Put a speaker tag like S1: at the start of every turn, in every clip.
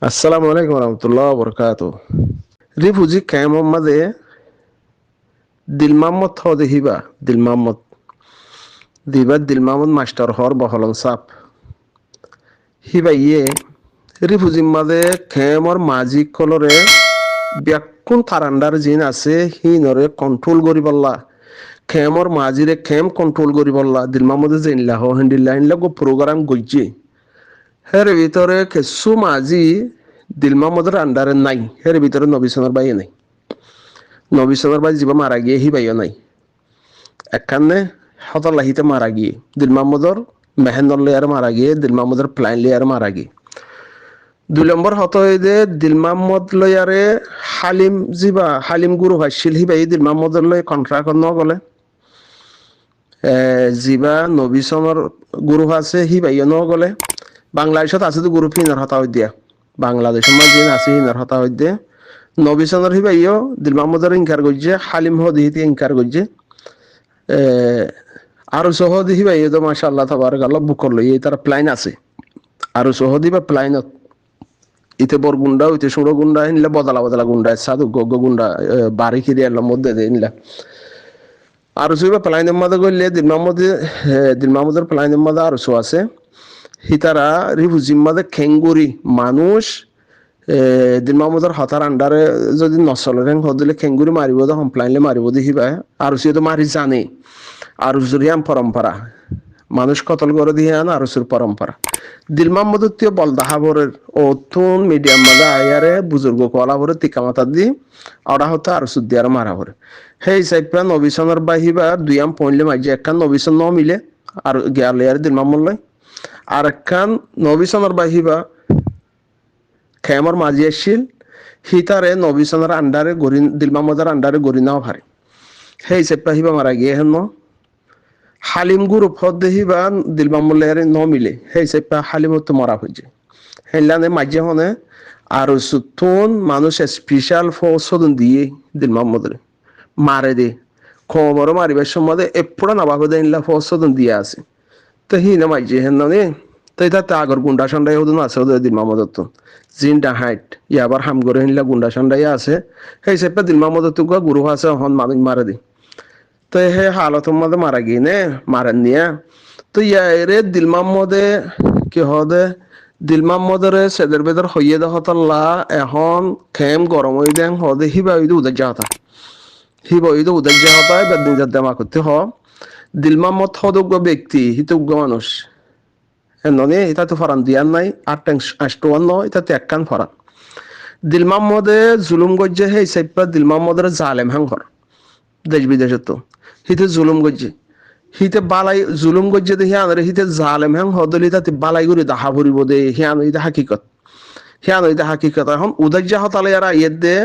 S1: Assalamu alaikum warahmatullahi wabarakatuh. Rifuji kayamon made dilmamot hode hiba dilmamot diba dilmamot master hor boholon sap hiba rifuji made kayamor maji kolore biakun tarandar jin ase hinore control gori balla kayamor majire kayam control gori balla dilmamode jinla ho handilla inla go program gojje হের ভিতরে কিছু মাঝি দিলমামদের আন্ডারে নাই হের ভিতরে নবিসনের বাইয়ে নাই নবিসনের by জীবা মারা গিয়ে হি বাইও নাই একখানে হতলাহিতে মারা গিয়ে দিলমামদর মেহেন্দর লেয়ার মারা গিয়ে দিলমামদের প্লাইন লেয়ার মারা গিয়ে 2 নম্বর হত হইদে দিলমামদ লয়ারে হালিম গুরু হাসিল হি বাই দিলমামদর লয় কন্ট্রাক্ট ন গলে জিবা নবিসনের গুরু আছে হি বাইও ন গলে বাংলাদেশত আছে তো গ্রুপ হিনার হতা হই দিয়া বাংলাদেশের মাঝে আছে হিনার হতা হই দিয়ে নবী সনর হিবাইও দিল মাহমুদের ইনকার করছে হালিম হদিহিতে ইনকার করছে আরো সহদি হিবাইও তো মাশাআল্লাহ তাবারাকাল্লাহ বুক করলো এই তার প্ল্যান আছে আরো সহদি বা প্ল্যানত ইতে বর গুন্ডা ইতে সুড়ো গুন্ডা ইনলা বদলা বদলা গুন্ডা সাধু গগ গুন্ডা বাড়ি খিরিয়ার মধ্যে দে ইনলা আরো সইবা প্ল্যানের মধ্যে গইলে দিল মাহমুদের প্ল্যানের মধ্যে আরো সো আছে হিতারা রিফুজির মাঝে খেঙ্গুরি মানুষ দিলমামুদর হতার আন্ডারে যদি নচলে হদিলে খেঙ্গুরি মারিব তো কমপ্লাইনলে মারিব দেখিবা আর সে তো মারি জানে আর জুরিয়াম পরম্পরা মানুষ কতল করে দিয়ে আন আর পরম্পরা দিলমামুদ বলদাহাবরের ও তুন মিডিয়াম মাঝে আয়ারে বুজুর্গ কলা ভরে টিকামাতা দি ওরা হতো আর সুদিয়ার মারা ভরে সেই সাইপা নবিসনের বাহিবা দুইয়াম পইলে মাঝে একখান নবিসন ন মিলে আর গেলে আর দিলমামুল্লাই আর একখান নবিসনের বাহিবা খেমর মাঝি আসছিল হিতারে নবিসনের আন্ডারে গড়ি দিলমামদের আন্ডারে গড়ি নাও ভারে সেই চেপা হিবা মারা গিয়ে হেন হালিম গুরু ফদ দেহিবা দিলমামুল্লার ন মিলে সেই চেপা হালিমত মরা হয়েছে হেলানে মাঝে হনে আর সুতুন মানুষ স্পেশাল ফৌসদন দিয়ে দিলমামদের মারে দে খবর মারিবার সময় এপড়া নবাব দেনলা ফৌসদন দিয়ে আছে তো হিনা মাঝে হেন তাই তাতে আগর গুন্ডা সন্ডাই হতো আছে দিল মামদত জিনটা হাইট ইয়াবার হাম করে হিনলা গুন্ডা সন্ডাই আছে সেই সেপে দিল মামদত গুরু আছে হন মানুষ মারা দি তো হে হালত মধ্যে মারা গিয়ে নে মারেন নিয়ে তো ইয়ারে দিল মামদে কি হদে দিল মামদরে সেদের বেদর হইয়ে দে হতল্লা এখন খেম গরম হয়ে দেন হদে হিবা হইদে উদার যাহতা হিবা হইদে উদার যাহতা বেদিন যাতে মা করতে হ দিল মামদ হদজ্ঞ ব্যক্তি হিতজ্ঞ মানুষ ননে এটা তো ফরান দিয়ার নাই আষ্টওয়ান নয় এটাতে একখান ফরান দিল মাহমদে জুলুম গজ্জে হে সাইপা দিল মাহমদের জালেম হাঙ্গর দেশ বিদেশে তো হিতে জুলুম গজ্জে হিতে বালাই জুলুম গজ্জে দে হিয়ান হিতে জালেম হাং হদলি তাতে বালাই করে দাহা ভরিব দে হিয়ান ইদা হাকিকত এখন উদার যা হতালে আর ইয়ের দে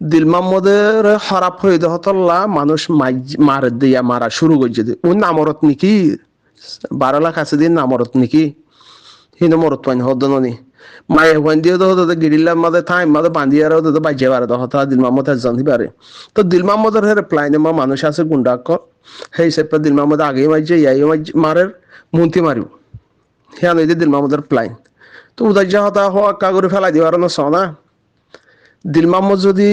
S1: দিল মাহমদের খারাপ হয়ে দে হতল্লা মানুষ মারে দিয়া মারা শুরু গজ্জে দে ওই নামরত নাকি 12 লাখ আছে দিন নামরত নাকি হিনো মরত পাইন হদননি মায়ে হন দিয়ে তো গিরিল্লা মাদে থাই মাদে বান্দিয়ার তো বাজে বারে হতা দিল মাহমদ জানি পারে তো দিল মাহমদের হেরে প্লাইনে মানুষ আছে গুন্ডাক সেই সেপে দিল মাহমদ আগে মাইজে ইয়াই মারের মুন্তি মারিব হিয়ান হইতে দিল মাহমদের প্লাইন তো উদার যা হতা হওয়া কাগরে ফেলাই দিবার না সনা দিল মাহমদ যদি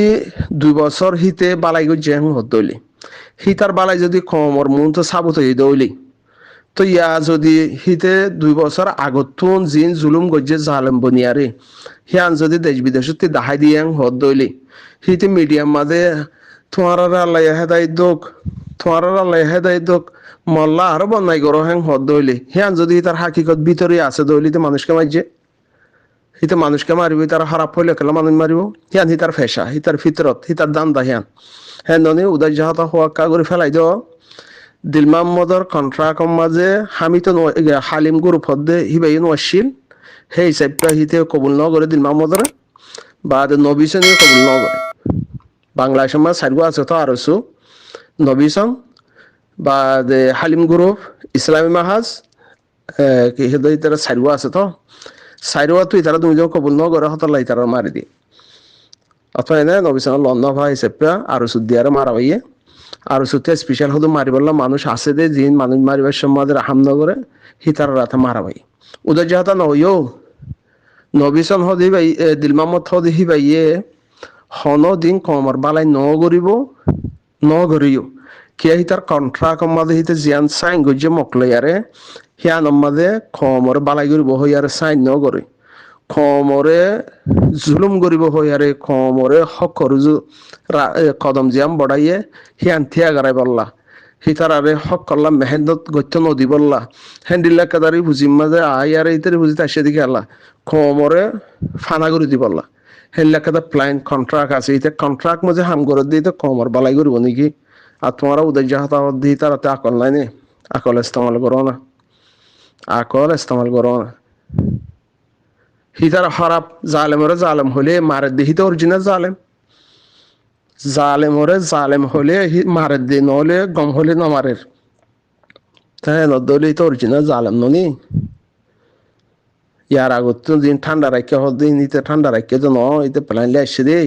S1: 2 বছর হিতে বালাই গো জেং হদইলি হিতার বালাই যদি কমর মন তো সাবত হই দইলি তো ইয়া যদি হিতে 2 বছর আগতুন জিন জুলুম গজ্জে জালেম বনিয়ারে হিয়ান যদি দেশ বিদেশতে দাহাই দিয়াং হদ দইলি হিতে মিডিয়াম মাঝে তোমার হেদাই দোক মল্লা আরো বন্যাই করো হ্যাং হদ দইলি হিয়ান যদি তার হাকিকত ভিতরে আছে দইলিতে মানুষকে মারছে হিতে মানুষকে মারিব তার খারাপ হইলে কেলা মানুষ মারিব হিয়ান হিতার ফেসা হিতার ফিতরত হিতার দান্দা হিয়ান হ্যাঁ ননি উদয় জাহাতা হওয়া করে ফেলাই দেও দিল মাহমদর কন্ট্রাক্ট মাঝে আমি তো হালিম গুরু ফদে হিবাই নশিল সেই হিসাবটা হিতে কবুল ন করে দিল মাহমদর বা নবিসন কবুল ন করে বাংলাদেশের মাঝে সাইড আছে তো আরসু নবিসন বা হালিম গুরু ইসলামী মাহাজ কি হেদাই তারা সাইড আছে তো সাইডওয়া তুই তারা তুমি যখন কবুল ন করে হতলাই তারা মারি দিয়ে অথবা এনে নবিসন লন্ড ভাই হিসাবটা আরসু দিয়ে মারা হইয়ে আর সুতে স্পেশাল হতো মারিবল্লা মানুষ আছে দে জিন মানুষ মারিবার সময় হামনগরে হিতার রাতে মারা ভাই উদয় যাহতা নহইও নবিচন হদি ভাই দিলমামত হদি হি ভাইয়ে হন দিন কমর বালাই নগরিও কিয়া হিতার কন্ট্রাক্ট মাদে হিতে জিয়ান সাইন গজ্জে মকলেয়ারে হিয়ান মাদে কমর বালাই গরিব হইয়ারে সাইন নগরে কমরে জুলুম গরিব হইয়ারে কমরে হকর কদম জিয়াম বড়াইয়ে হিয়ান থিয়া গারাই বললা হিতারারে হক করলাম মেহেনত গত্য নদী বললা হ্যান্ডিল্লা কাদারি বুঝিম মাঝে আয়ারে ইতারে বুঝিতে আসে দিকে আল্লাহ কমরে ফানাগুড়ি দি বললা হেল্লা কাদা প্লাইন কন্ট্রাক্ট আছে ইতে কন্ট্রাক্ট মাঝে হাম করে দিতে কমর বালাই করবো নাকি আর তোমারা উদয় জাহাতা দি তারাতে আকল নাই নে আকল ইস্তেমাল করো না আকল ইস্তেমাল করো না হিতার খারাপ জালেমরে জালেম হলে মারে দি হিতে অরিজিনাল জালেমরে জালেম হলে মারে দি নহলে গম হলে নমারের তাই নদলে তো অরিজিনাল জালেম ননি ইয়ার আগত তো দিন ঠান্ডা রাখিয়া হল দিন ইতে ঠান্ডা রাখিয়া তো ইতে প্লাইনলে আসছে দেই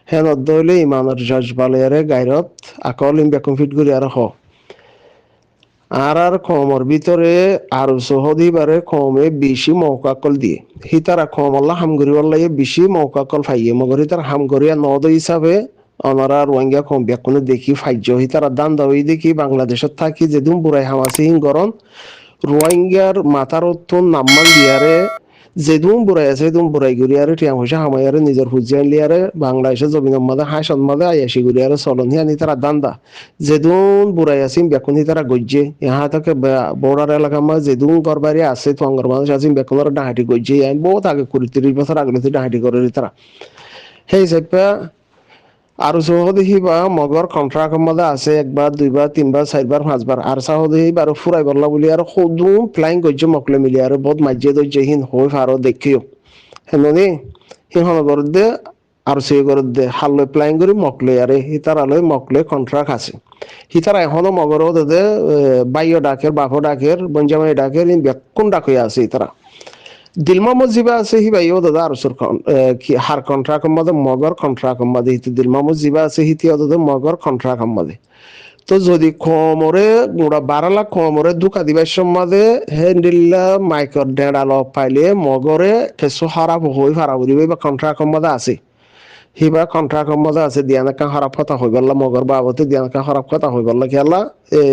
S1: হ্যাঁ নদলে ইমানের জজ বালিয়ারে গাইরত আকল ইম বেকম ফিট করি আর হ আর কমর ভিতরে আরো সহদিবারে কমে বেশি মৌকাকল দিয়ে হিতারা কম আল্লাহ হামগরি আল্লাহ বেশি মৌকাকল ফাইয়ে মগর হিতার হামগরিয়া নদ হিসাবে অনরা রোহিঙ্গা কম বেকুনে দেখি ফাইজ হিতারা দান দাওই দেখি বাংলাদেশত থাকি যেদুম বুড়াই হামাসি হিং গরন রোহিঙ্গার মাথার উত্তন নাম্মান দিয়ারে যেদুম বুড়াই আছে সেদুম বুড়াই গুড়িয়ারে টিয়া পয়সা হামাইয়ারে নিজের হুজিয়ান লিয়ারে বাংলাদেশের জমিনের মাঝে হাসন মাঝে আয়াসি গুড়িয়ারে চলন হিয়ানি তারা দান্দা যেদুন বুড়াই আসিম বেকুনি তারা গজ্জে ইহা থেকে বর্ডার এলাকার মাঝে যেদুন গরবারি আছে তোঙ্গর মানুষ আসিম বেকুনের ডাহাটি গজ্জে বহুত আগে 20-30 বছর আগে ডাহাটি করে তারা সেই হিসাবে আর সহদেহি বা মগর কন্ট্রাক্ট মধ্যে আছে একবার দুইবার তিনবার চারবার পাঁচবার আর সহদেহি বার ফুরাই বললা বলি আর সদুম ফ্লাইং গজ্য মকলে মিলি আর বহুত মাঝে দজ্জহীন হই ফারো দেখিও হেননি সিংহন গরত দে আর সে গরত দে হাললৈ ফ্লাইং করি মকলে আরে হিতারালৈ মকলে কন্ট্রাক্ট আছে হিতারা এখনো মগর দে বাইয় ডাকের বাপো ডাকের বঞ্জামাই ডাকের বেকুন ডাক হয়ে আছে তারা দিলমা মজিবা আছে হি ভাই ও দাদা আর হার কন্ট্রাক্ট মধ্যে মগর কন্ট্রাক্ট মধ্যে হিতে দিলমা মজিবা আছে হিতি ও দাদা মগর কন্ট্রাক্ট মধ্যে তো যদি কমরে গোড়া 12 লাখ কমরে দুকা দিবার সম্মাদে হ্যান্ডিল্লা মাইকর ডেড়াল পাইলে মগরে কেসো খারাপ হই ফারা বলিবে বা কন্ট্রাক্ট মধ্যে আছে হিবা কন্ট্রাক্ট মধ্যে আছে দিয়ানাকা খারাপ কথা হই বললা মগর বাবতে দিয়ানাকা খারাপ কথা হই বললা খেলা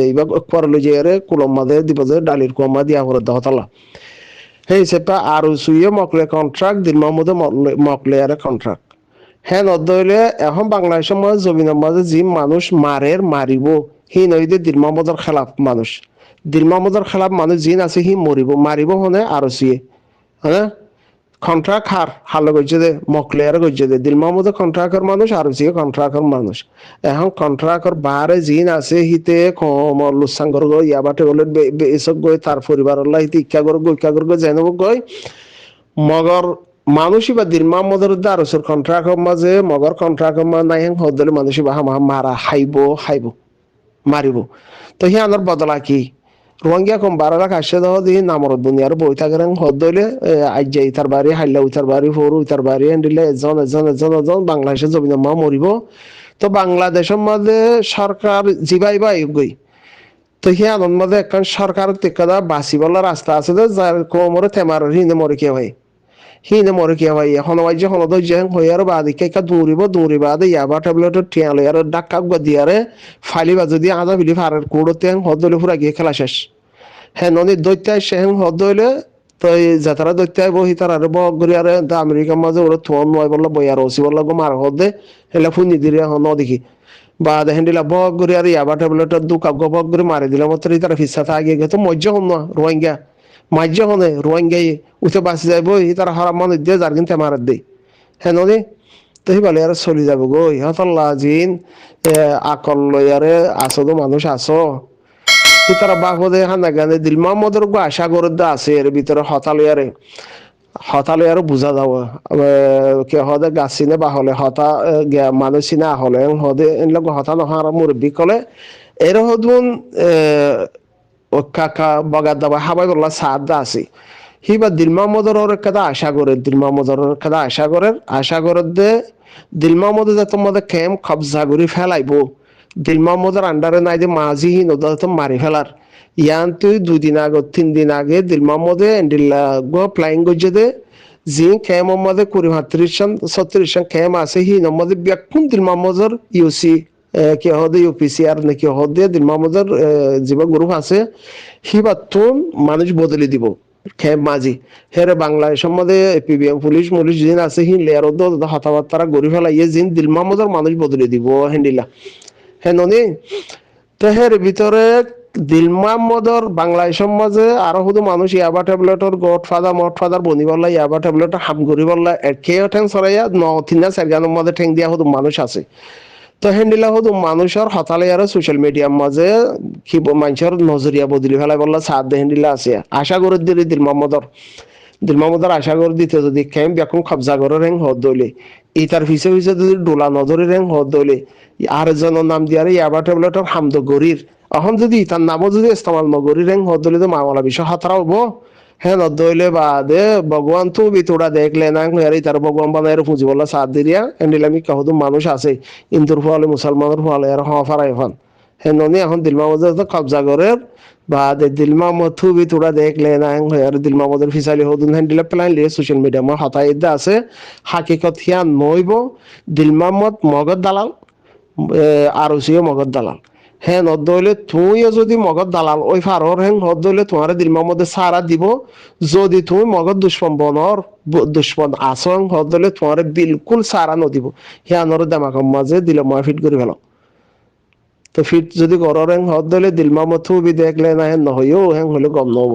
S1: এইবা পরলে যে কুলম মধ্যে দিব যে ডালির কমা দিয়া করে দহতলা সেই হিসেবে আর সুইয়ে মকলে কন্ট্রাক্ট দিন মাহমুদে মকলে আর কন্ট্রাক্ট হ্যাঁ নদলে এখন বাংলাদেশের মাঝে জমিনের মাঝে যে মানুষ মারিব হি নইদে দিল মাহমুদের খেলাফ মানুষ দিল মাহমুদের খেলাফ মানুষ জিন আছে হি মারিব হনে আর সুইয়ে হ্যাঁ কন্ট্রাক্ট হালো গজ্জে দে মকলেয়ার গজ্জে দে দিল মাহমুদের কন্ট্রাক্টর মানুষ আর সুইয়ে কন্ট্রাক্টর মানুষ এখন কন্ট্রাক্টর বারে জিন আছে হিতে কমর লুসাঙ্গর গই ইয়াবাটে বলে এসব গই তার পরিবার আল্লাহ হিতে ইচ্ছা গই জেনব গই মগর মানুষই বা দিল মাহমুদের দারসুর কন্ট্রাক্টর মাঝে মগর কন্ট্রাক্টর মা নাই হেন হদলে মানুষই বা মারা খাইব মারিব তো হি আনার বদলা কি রোহিঙ্গা কম 12 লাখ আসে দাও দিয়ে নামর দুনিয়ার বই থাকেন হদলে আজ্জা ইতার বাড়ি হাইলা উইতার বাড়ি ফোর উইতার বাড়ি হ্যান্ডিলে এজন বাংলাদেশের জমিন মা মরিব তো বাংলাদেশের মধ্যে সরকার জিবাই বা গই তো হি আনন্দ মধ্যে একখান সরকার টেকাদা বাঁচি বলার রাস্তা আছে যার কোমরে থেমার হিনে মরে কে ভাই হিনে মরে কে ভাই এখন যে হলদ যে হইয়ার বাদিকে দৌড়ি বাদে ইয়াবা ট্যাবলেট টিয়ালে আর ডাক্কা দিয়ারে ফাইলি বাজু দিয়ে আদা বিলি ফারের কুড়োতে হদলে ফুরা গিয়ে খেলা শেষ হ্যাঁ ননি দৈত্যায় সে হদলে তো যাতারা দৈত্যায় বহি তার আর বগরি আর আমেরিকার মাঝে ওরা থন নয় বললো বই আর ওসি বললো গো মার হদে হেলা ফুনি দিলে ন দেখি বা দেখেন দিলা বগরি আর ইয়াবা ট্যাবলেট দুকাপ গো বগরি মারি দিলে মতো তারা ফিসাতে আগে গেছে মজ্জা হন না রোহিঙ্গা মাঝে হনে রোহিঙ্গাই উঠে বাঁচি যাইব তারা হারাম মানুষ দিয়ে যার কিন্তু মারাত দেয় হ্যাঁ নদী তো হি বলে আর চলি যাব গো ইহতল্লা জিন আকল লয়ারে আসো তো মানুষ আসো তারা বাপদে হানা গানে দিল মাহমুদের আশা করে আছে এর ভিতরে হতালয়ারও বুঝা যাব কে হদে গাছ চিনে বা হলে হতা মানুষ চিনে হলে হদে এনলোক হতা নহার মুরব্বী কলে এর হদুন কাকা বগার দাবা হাবাই বললা সাদ আছে হিবা দিল মাহমুদের কাদা আশা করে দিল মাহমুদের কাদা আশা করে দে দিল মাহমুদ যে তোমাদের কেম কবজা করে ফেলাইব দিল মাহমুদের আন্ডারে নাই যে মাঝি নদা তো মারি ফেলার ইয়ান তুই 2 দিন আগে 3 দিন আগে দিল মাহমুদে এন্ডিল্লা গো ফ্লাইং গজে দে জি খেম মধ্যে 20-30 সন 36 সন খেম আছে হি মধ্যে ব্যাকুম দিল মামজর ইউসি কি হদে ইউপিসিআর নাকি হদে দিল মামজর জীব গ্রুপ আছে হিবাতুন মানুষ বদলে দিব খেম মাঝি হেরে বাংলাদেশের মধ্যে পিবিএম পুলিশ মুলিশ জিন আছে হি লেয়ার হতাবার্তারা গড়ি ফেলাইয়ে জিন দিল মামজর মানুষ বদলে দিব হেন্ডিলা হেননি তেহের ভিতরে দিল মোহাম্মদর বাংলাদেশের মাঝে আরো শুধু মানুষ ইয়াবা ট্যাবলেটর গডফাদার মডফাদার বনিবল্লা ইয়াবা ট্যাবলেটর হাম করিবল্লা একেও ঠেং সরাইয়া তিনা চারগানোর মধ্যে ঠেং দিয়া শুধু মানুষ আছে তো হেন্ডিলা শুধু মানুষের হতালে আর সোশ্যাল মিডিয়ার মাঝে কি মানুষের নজরিয়া বদলি ফেলাই বললা সাদ দে হেন্ডিলা আছে আশা করে দিলি দিল মাহমুদার আশা করে দিতে যদি খেম বেকুম কবজা করে রেং হদ দইলে ইতার পিছে পিছে যদি ডোলা নজরে রেং হদ দইলে আর জনের নাম দিয়ারে ইয়াবা ট্যাবলেটর হামদ গরির এখন যদি তার নামও যদি ইস্তেমাল নগরী রেং হদ দইলে তো মামলা বিষয় হাতরা হবো হ্যাঁ নদইলে বাদে ভগবান তো বিতোড়া দেখলে না হেরি তার ভগবান বানায় পুঁজি বললা সাথ দিরিয়া এন্ডিলামি কাহুদু মানুষ আছে ইন্দুর ফলে মুসলমানের ফলে আর হফারা এখন হ্যাঁ ননি এখন দিল মাহমুদের তো কবজা করে বা দিল মাহমুদ থু বিতোড়া দেখলে না আর দিল মাহমুদের ফিসালি হদুন হ্যান্ডিলা প্ল্যান লিয়ে সোশ্যাল মিডিয়া আমার হতাই আছে হাকিকত হিয়া নইব দিল মাহমুদ মগজ দালাল আর ওসিও মগজ দালাল হ্যাঁ নদলে তুইও যদি মগজ দালাল ওই ফারর হ্যাঁ নদলে তোমার দিল মধ্যে সারা দিব যদি তুমি মগজ দুশ্মন বনর দুশ্মন আসং হদলে তোমার বিলকুল সারা নদিব হ্যাঁ নর দামাকম মাঝে দিল মই ফিট করে ফেলো তো ফিট যদি গরর হ্যাঁ হদলে দিল মামত থুবি দেখলে না হ্যাঁ নহইও হ্যাঁ হলে গম নহব